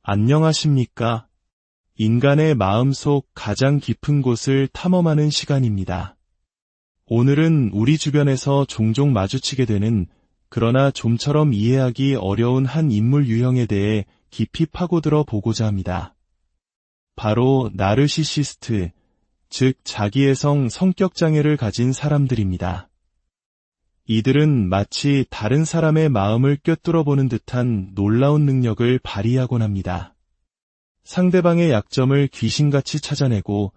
안녕하십니까? 인간의 마음속 가장 깊은 곳을 탐험하는 시간입니다. 오늘은 우리 주변에서 종종 마주치게 되는 그러나 좀처럼 이해하기 어려운 한 인물 유형에 대해 깊이 파고들어 보고자 합니다. 바로 나르시시스트, 즉 자기애성 성격장애를 가진 사람들입니다. 이들은 마치 다른 사람의 마음을 꿰뚫어보는 듯한 놀라운 능력을 발휘하곤 합니다. 상대방의 약점을 귀신같이 찾아내고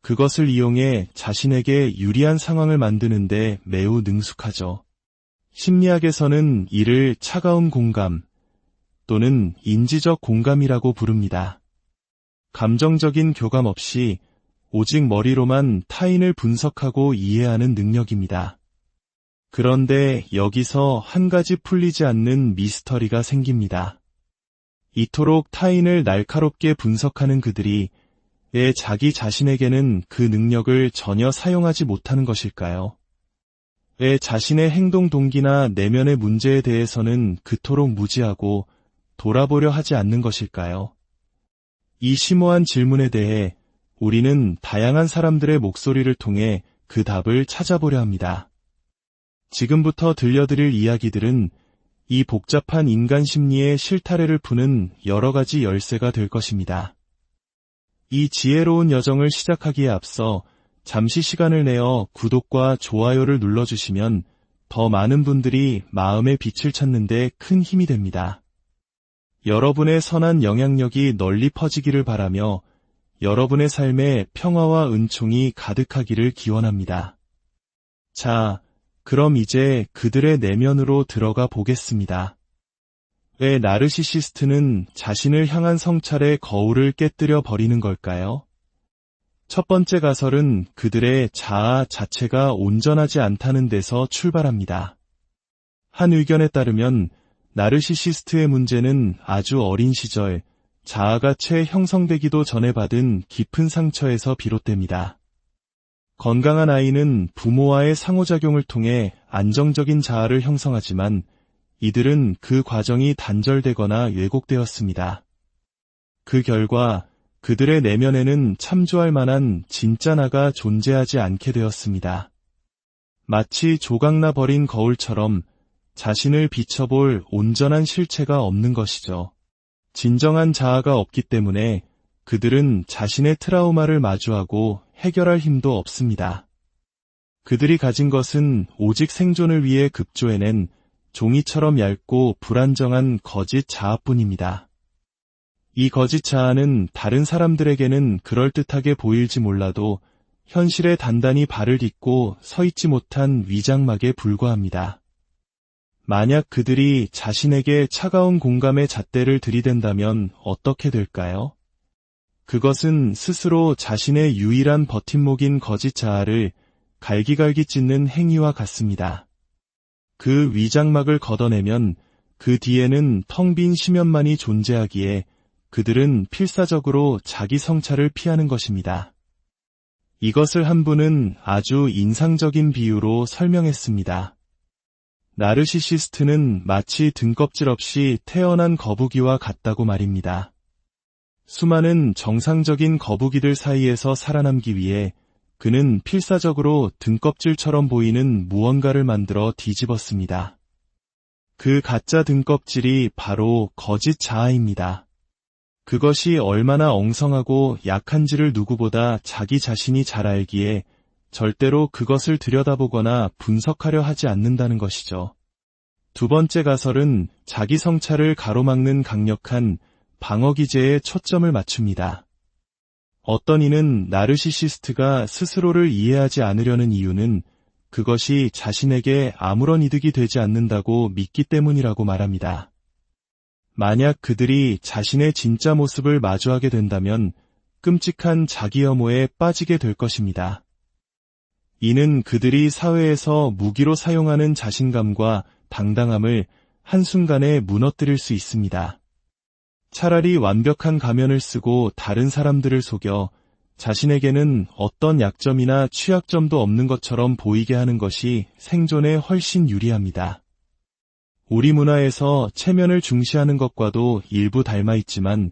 그것을 이용해 자신에게 유리한 상황을 만드는 데 매우 능숙하죠. 심리학에서는 이를 차가운 공감 또는 인지적 공감이라고 부릅니다. 감정적인 교감 없이 오직 머리로만 타인을 분석하고 이해하는 능력입니다. 그런데 여기서 한 가지 풀리지 않는 미스터리가 생깁니다. 이토록 타인을 날카롭게 분석하는 그들이 왜 자기 자신에게는 그 능력을 전혀 사용하지 못하는 것일까요? 왜 자신의 행동 동기나 내면의 문제에 대해서는 그토록 무지하고 돌아보려 하지 않는 것일까요? 이 심오한 질문에 대해 우리는 다양한 사람들의 목소리를 통해 그 답을 찾아보려 합니다. 지금부터 들려드릴 이야기들은 이 복잡한 인간 심리의 실타래를 푸는 여러 가지 열쇠가 될 것입니다. 이 지혜로운 여정을 시작하기에 앞서 잠시 시간을 내어 구독과 좋아요를 눌러주시면 더 많은 분들이 마음의 빛을 찾는 데 큰 힘이 됩니다. 여러분의 선한 영향력이 널리 퍼지기를 바라며 여러분의 삶에 평화와 은총이 가득하기를 기원합니다. 자, 그럼 이제 그들의 내면으로 들어가 보겠습니다. 왜 나르시시스트는 자신을 향한 성찰의 거울을 깨뜨려 버리는 걸까요? 첫 번째 가설은 그들의 자아 자체가 온전하지 않다는 데서 출발합니다. 한 의견에 따르면 나르시시스트의 문제는 아주 어린 시절 자아가 채 형성되기도 전에 받은 깊은 상처에서 비롯됩니다. 건강한 아이는 부모와의 상호작용을 통해 안정적인 자아를 형성하지만 이들은 그 과정이 단절되거나 왜곡되었습니다. 그 결과 그들의 내면에는 참조할 만한 진짜 나가 존재하지 않게 되었습니다. 마치 조각나 버린 거울처럼 자신을 비춰볼 온전한 실체가 없는 것이죠. 진정한 자아가 없기 때문에 그들은 자신의 트라우마를 마주하고 해결할 힘도 없습니다. 그들이 가진 것은 오직 생존을 위해 급조해낸 종이처럼 얇고 불안정한 거짓 자아뿐입니다. 이 거짓 자아는 다른 사람들에게는 그럴듯하게 보일지 몰라도 현실에 단단히 발을 딛고 서 있지 못한 위장막에 불과합니다. 만약 그들이 자신에게 차가운 공감의 잣대를 들이댄다면 어떻게 될까요? 그것은 스스로 자신의 유일한 버팀목인 거짓 자아를 갈기갈기 찢는 행위와 같습니다. 그 위장막을 걷어내면 그 뒤에는 텅 빈 심연만이 존재하기에 그들은 필사적으로 자기 성찰을 피하는 것입니다. 이것을 한 분은 아주 인상적인 비유로 설명했습니다. 나르시시스트는 마치 등껍질 없이 태어난 거북이와 같다고 말입니다. 수많은 정상적인 거북이들 사이에서 살아남기 위해 그는 필사적으로 등껍질처럼 보이는 무언가를 만들어 뒤집었습니다. 그 가짜 등껍질이 바로 거짓 자아입니다. 그것이 얼마나 엉성하고 약한지를 누구보다 자기 자신이 잘 알기에 절대로 그것을 들여다보거나 분석하려 하지 않는다는 것이죠. 두 번째 가설은 자기 성찰을 가로막는 강력한 방어기제에 초점을 맞춥니다. 어떤 이는 나르시시스트가 스스로를 이해하지 않으려는 이유는 그것이 자신에게 아무런 이득이 되지 않는다고 믿기 때문이라고 말합니다. 만약 그들이 자신의 진짜 모습을 마주하게 된다면 끔찍한 자기 혐오에 빠지게 될 것입니다. 이는 그들이 사회에서 무기로 사용하는 자신감과 당당함을 한순간에 무너뜨릴 수 있습니다. 차라리 완벽한 가면을 쓰고 다른 사람들을 속여 자신에게는 어떤 약점이나 취약점도 없는 것처럼 보이게 하는 것이 생존에 훨씬 유리합니다. 우리 문화에서 체면을 중시하는 것과도 일부 닮아 있지만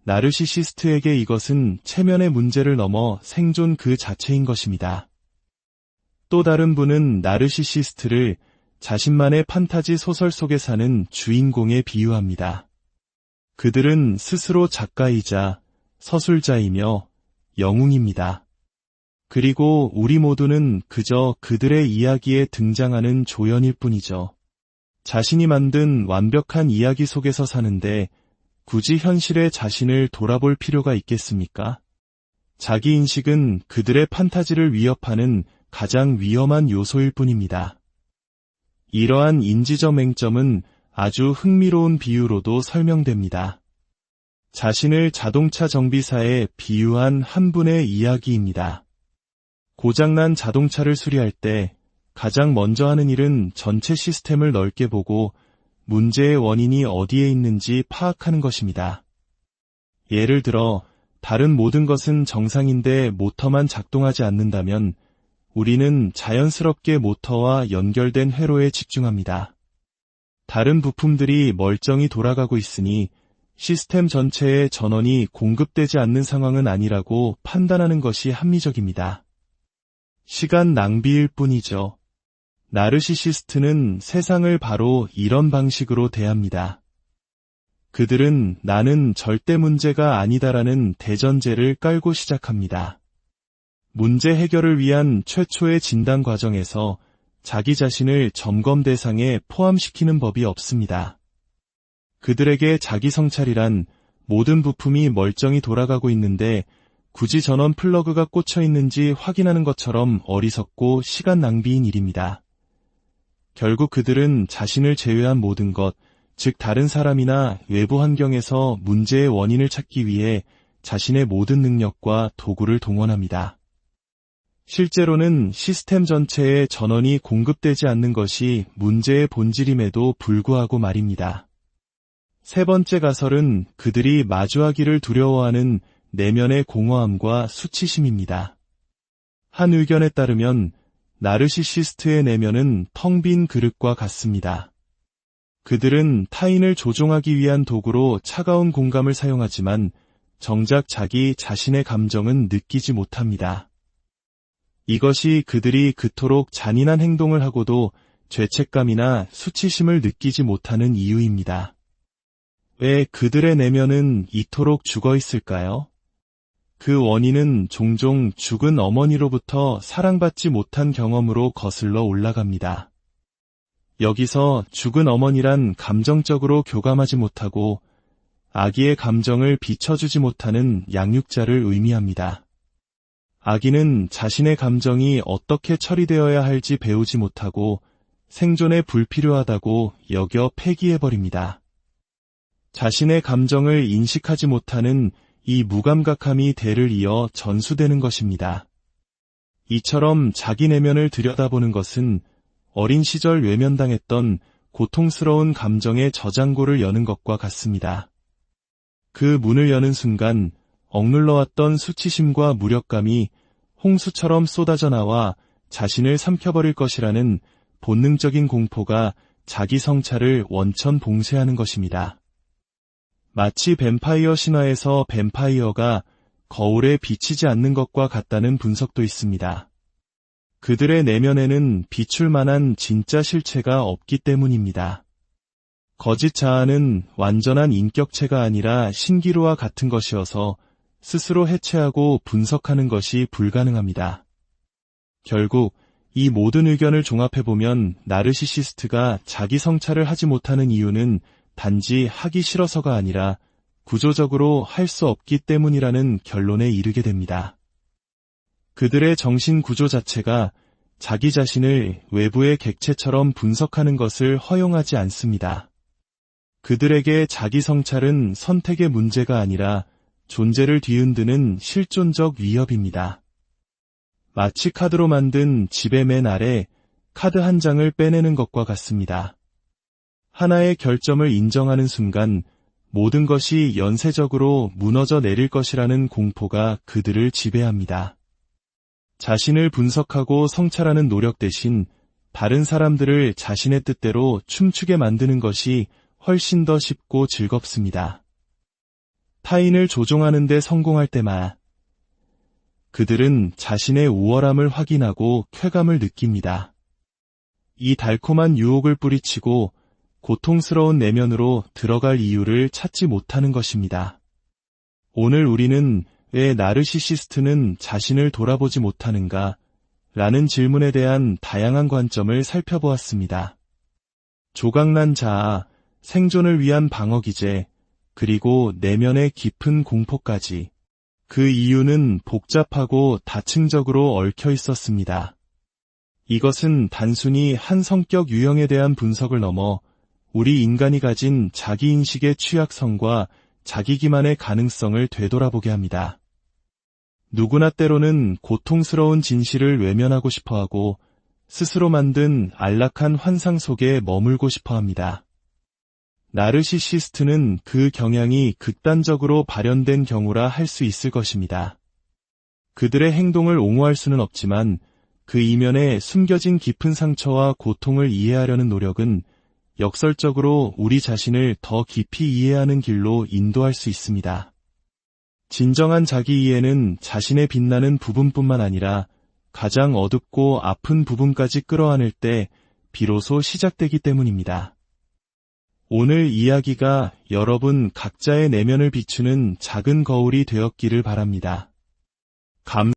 나르시시스트에게 이것은 체면의 문제를 넘어 생존 그 자체인 것입니다. 또 다른 분은 나르시시스트를 자신만의 판타지 소설 속에 사는 주인공에 비유합니다. 그들은 스스로 작가이자 서술자이며 영웅입니다. 그리고 우리 모두는 그저 그들의 이야기에 등장하는 조연일 뿐이죠. 자신이 만든 완벽한 이야기 속에서 사는데 굳이 현실의 자신을 돌아볼 필요가 있겠습니까? 자기인식은 그들의 판타지를 위협하는 가장 위험한 요소일 뿐입니다. 이러한 인지적 맹점은 아주 흥미로운 비유로도 설명됩니다. 자신을 자동차 정비사에 비유한 한 분의 이야기입니다. 고장난 자동차를 수리할 때 가장 먼저 하는 일은 전체 시스템을 넓게 보고 문제의 원인이 어디에 있는지 파악하는 것입니다. 예를 들어 다른 모든 것은 정상인데 모터만 작동하지 않는다면 우리는 자연스럽게 모터와 연결된 회로에 집중합니다. 다른 부품들이 멀쩡히 돌아가고 있으니 시스템 전체에 전원이 공급되지 않는 상황은 아니라고 판단하는 것이 합리적입니다. 시간 낭비일 뿐이죠. 나르시시스트는 세상을 바로 이런 방식으로 대합니다. 그들은 나는 절대 문제가 아니다라는 대전제를 깔고 시작합니다. 문제 해결을 위한 최초의 진단 과정에서 자기 자신을 점검 대상에 포함시키는 법이 없습니다. 그들에게 자기 성찰이란 모든 부품이 멀쩡히 돌아가고 있는데 굳이 전원 플러그가 꽂혀 있는지 확인하는 것처럼 어리석고 시간 낭비인 일입니다. 결국 그들은 자신을 제외한 모든 것, 즉 다른 사람이나 외부 환경에서 문제의 원인을 찾기 위해 자신의 모든 능력과 도구를 동원합니다. 실제로는 시스템 전체에 전원이 공급되지 않는 것이 문제의 본질임에도 불구하고 말입니다. 세 번째 가설은 그들이 마주하기를 두려워하는 내면의 공허함과 수치심입니다. 한 의견에 따르면 나르시시스트의 내면은 텅 빈 그릇과 같습니다. 그들은 타인을 조종하기 위한 도구로 차가운 공감을 사용하지만 정작 자기 자신의 감정은 느끼지 못합니다. 이것이 그들이 그토록 잔인한 행동을 하고도 죄책감이나 수치심을 느끼지 못하는 이유입니다. 왜 그들의 내면은 이토록 죽어 있을까요? 그 원인은 종종 죽은 어머니로부터 사랑받지 못한 경험으로 거슬러 올라갑니다. 여기서 죽은 어머니란 감정적으로 교감하지 못하고 아기의 감정을 비춰주지 못하는 양육자를 의미합니다. 아기는 자신의 감정이 어떻게 처리되어야 할지 배우지 못하고 생존에 불필요하다고 여겨 폐기해버립니다. 자신의 감정을 인식하지 못하는 이 무감각함이 대를 이어 전수되는 것입니다. 이처럼 자기 내면을 들여다보는 것은 어린 시절 외면당했던 고통스러운 감정의 저장고를 여는 것과 같습니다. 그 문을 여는 순간 억눌러왔던 수치심과 무력감이 홍수처럼 쏟아져 나와 자신을 삼켜버릴 것이라는 본능적인 공포가 자기 성찰을 원천 봉쇄하는 것입니다. 마치 뱀파이어 신화에서 뱀파이어가 거울에 비치지 않는 것과 같다는 분석도 있습니다. 그들의 내면에는 비출 만한 진짜 실체가 없기 때문입니다. 거짓 자아는 완전한 인격체가 아니라 신기루와 같은 것이어서 스스로 해체하고 분석하는 것이 불가능합니다. 결국 이 모든 의견을 종합해보면 나르시시스트가 자기 성찰을 하지 못하는 이유는 단지 하기 싫어서가 아니라 구조적으로 할 수 없기 때문이라는 결론에 이르게 됩니다. 그들의 정신 구조 자체가 자기 자신을 외부의 객체처럼 분석하는 것을 허용하지 않습니다. 그들에게 자기 성찰은 선택의 문제가 아니라 존재를 뒤흔드는 실존적 위협입니다. 마치 카드로 만든 집의 맨 아래 카드 한 장을 빼내는 것과 같습니다. 하나의 결점을 인정하는 순간 모든 것이 연쇄적으로 무너져 내릴 것이라는 공포가 그들을 지배합니다. 자신을 분석하고 성찰하는 노력 대신 다른 사람들을 자신의 뜻대로 춤추게 만드는 것이 훨씬 더 쉽고 즐겁습니다. 타인을 조종하는 데 성공할 때마다 그들은 자신의 우월함을 확인하고 쾌감을 느낍니다. 이 달콤한 유혹을 뿌리치고 고통스러운 내면으로 들어갈 이유를 찾지 못하는 것입니다. 오늘 우리는 왜 나르시시스트는 자신을 돌아보지 못하는가? 라는 질문에 대한 다양한 관점을 살펴보았습니다. 조각난 자아, 생존을 위한 방어기제, 그리고 내면의 깊은 공포까지. 그 이유는 복잡하고 다층적으로 얽혀 있었습니다. 이것은 단순히 한 성격 유형에 대한 분석을 넘어 우리 인간이 가진 자기인식의 취약성과 자기 기만의 가능성을 되돌아보게 합니다. 누구나 때로는 고통스러운 진실을 외면하고 싶어하고 스스로 만든 안락한 환상 속에 머물고 싶어합니다. 나르시시스트는 그 경향이 극단적으로 발현된 경우라 할 수 있을 것입니다. 그들의 행동을 옹호할 수는 없지만 그 이면에 숨겨진 깊은 상처와 고통을 이해하려는 노력은 역설적으로 우리 자신을 더 깊이 이해하는 길로 인도할 수 있습니다. 진정한 자기 이해는 자신의 빛나는 부분뿐만 아니라 가장 어둡고 아픈 부분까지 끌어안을 때 비로소 시작되기 때문입니다. 오늘 이야기가 여러분 각자의 내면을 비추는 작은 거울이 되었기를 바랍니다.